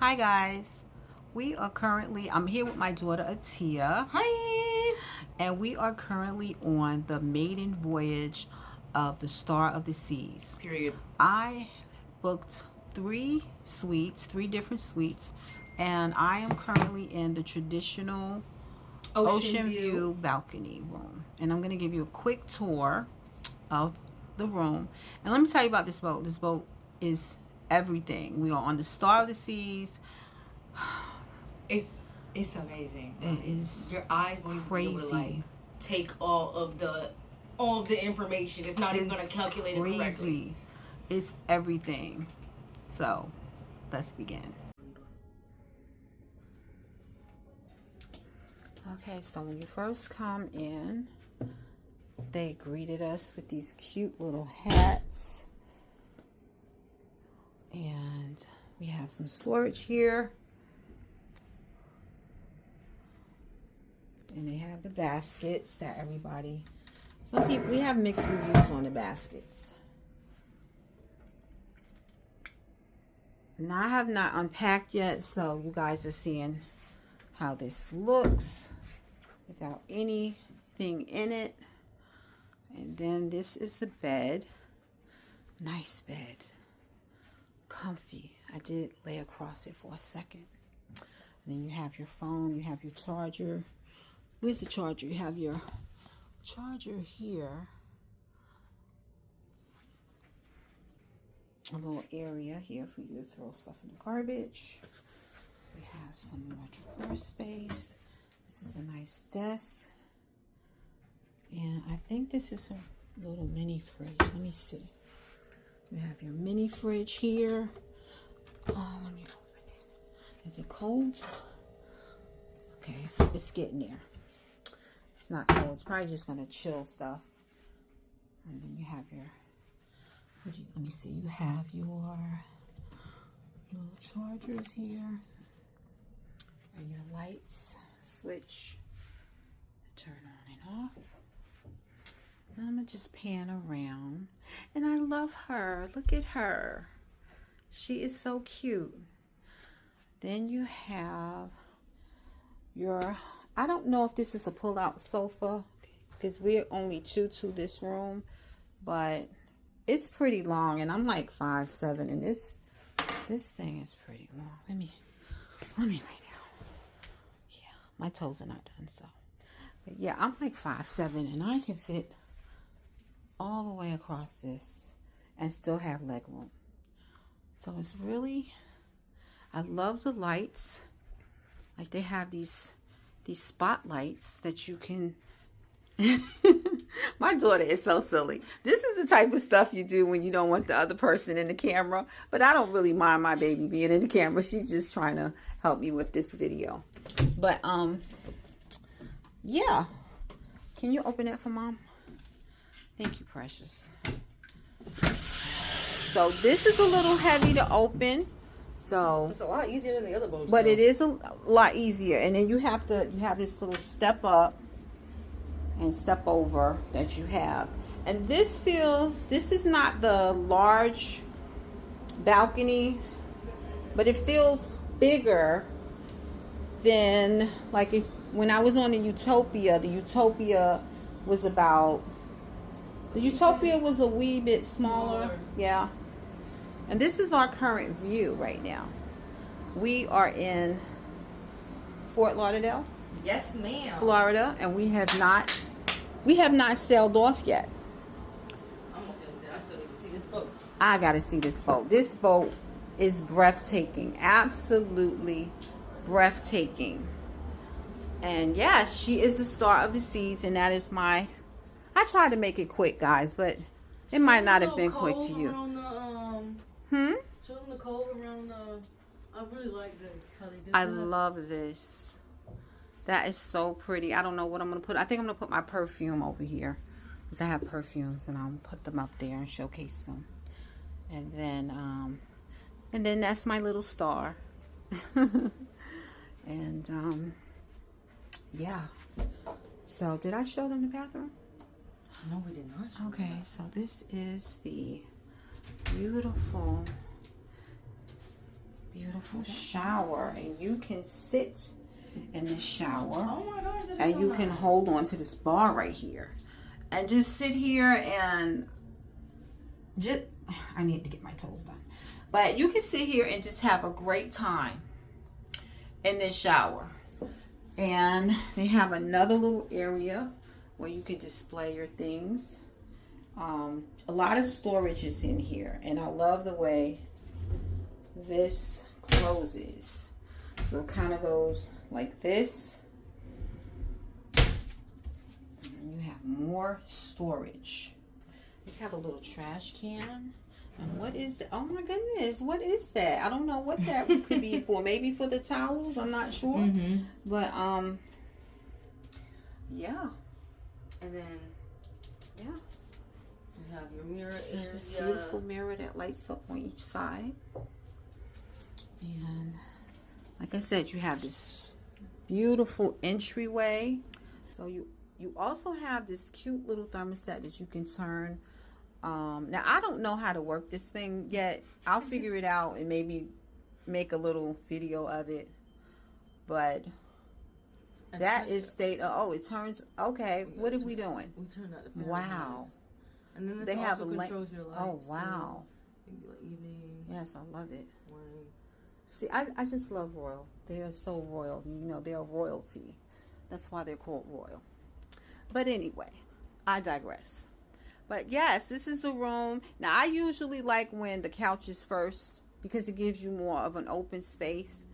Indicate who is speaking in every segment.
Speaker 1: Hi guys, I'm here with my daughter Atia.
Speaker 2: Hi.
Speaker 1: And we are currently on the maiden voyage of the Star of the Seas.
Speaker 2: Period.
Speaker 1: I booked three different suites, and I am currently in the traditional Oceanview balcony room. And I'm going to give you a quick tour of the room. And let me tell you about this boat. This boat is everything. We are on the Star of the Seas.
Speaker 2: It's amazing.
Speaker 1: It is
Speaker 2: your eyes won't be able to like take all of the information. It's not even going to calculate it correctly.
Speaker 1: It's everything. So let's begin. Okay, so when you first come in, they greeted us with these cute little hats. And we have some storage here. And they have the baskets that everybody, some people, we have mixed reviews on the baskets. Now I have not unpacked yet, so you guys are seeing how this looks without anything in it. And then this is the bed. Nice bed. Comfy. I did lay across it for a second. And then you have your phone, you have your charger. Where's the charger? You have your charger here. A little area here for you to throw stuff in the garbage. We have some more drawer space. This is a nice desk. And I think this is a little mini fridge. Let me see. You have your mini fridge here. Oh, let me open it. Is it cold? Okay, it's getting there. It's not cold. It's probably just going to chill stuff. And then you have your, let me see. You have your little chargers here. And your lights switch. Turn on and off. And I'm going to just pan around. And I love her. Look at her. She is so cute. Then you have your, I don't know if this is a pull-out sofa because we're only two to this room, but it's pretty long, and I'm like 5'7", and this thing is pretty long. Let me lay down. Yeah, my toes are not done, so. But yeah, I'm like 5'7", and I can fit all the way across this and still have leg room. So it's really, I love the lights. Like they have these spotlights that you can. My daughter is so silly. This is the type of stuff you do when you don't want the other person in the camera. But I don't really mind my baby being in the camera. She's just trying to help me with this video. But yeah. Can you open that for Mom? Thank you, precious. So this is a little heavy to open. So
Speaker 2: it's a lot easier than the other boats.
Speaker 1: But it is a lot easier. And then you have this little step up and step over that you have. And this is not the large balcony, but it feels bigger than like when I was on the Utopia was a wee bit smaller. Yeah. And this is our current view right now. We are in Fort Lauderdale.
Speaker 2: Yes, ma'am.
Speaker 1: Florida, and we have not sailed off yet.
Speaker 2: I'm okay with that. I still need to see this boat.
Speaker 1: I gotta see this boat. This boat is breathtaking. Absolutely breathtaking. And yeah, she is the Star of the Seas, and that is my, I tried to make it quick, guys, but it might not have been quick to you.
Speaker 2: Show them the cove around I really like this. How they did
Speaker 1: I
Speaker 2: that.
Speaker 1: love this. That is so pretty. I don't know what I'm going to put. I think I'm going to put my perfume over here. Because I have perfumes and I'll put them up there and showcase them. And then that's my little star. And yeah. So did I show them the bathroom?
Speaker 2: No, we did not.
Speaker 1: Okay, so this is the beautiful beautiful shower, and you can sit in this shower.
Speaker 2: Oh my gosh, that is
Speaker 1: and
Speaker 2: so
Speaker 1: you
Speaker 2: nice.
Speaker 1: can hold on to this bar right here and just sit here and just, I need to get my toes done, but you can sit here and just have a great time in this shower. And they have another little area where you can display your things. A lot of storage is in here, and I love the way this closes. So it kind of goes like this. And you have more storage. You have a little trash can. And what is that? Oh my goodness, what is that? I don't know what that could be for. Maybe for the towels, I'm not sure.
Speaker 2: Mm-hmm.
Speaker 1: But yeah.
Speaker 2: And then
Speaker 1: Yeah.
Speaker 2: you have your mirror area.
Speaker 1: This beautiful mirror that lights up on each side. And like I said, you have this beautiful entryway. So you also have this cute little thermostat that you can turn. Now I don't know how to work this thing yet. I'll figure it out and maybe make a little video of it. But that is state. Oh, it turns. Okay, what are we doing?
Speaker 2: We turned out the fan.
Speaker 1: Wow.
Speaker 2: And then
Speaker 1: They
Speaker 2: they
Speaker 1: have
Speaker 2: also
Speaker 1: a light.
Speaker 2: controls your lights.
Speaker 1: Oh wow.
Speaker 2: Too. Maybe like evening.
Speaker 1: Yes, I love it.
Speaker 2: Morning.
Speaker 1: See, I just love royal. They are so royal. You know, they're royalty. That's why they're called royal. But anyway, I digress. But yes, this is the room. Now, I usually like when the couch is first because it gives you more of an open space.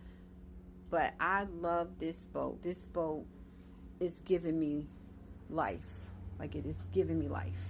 Speaker 1: But I love this boat. This boat is giving me life. Like, it is giving me life.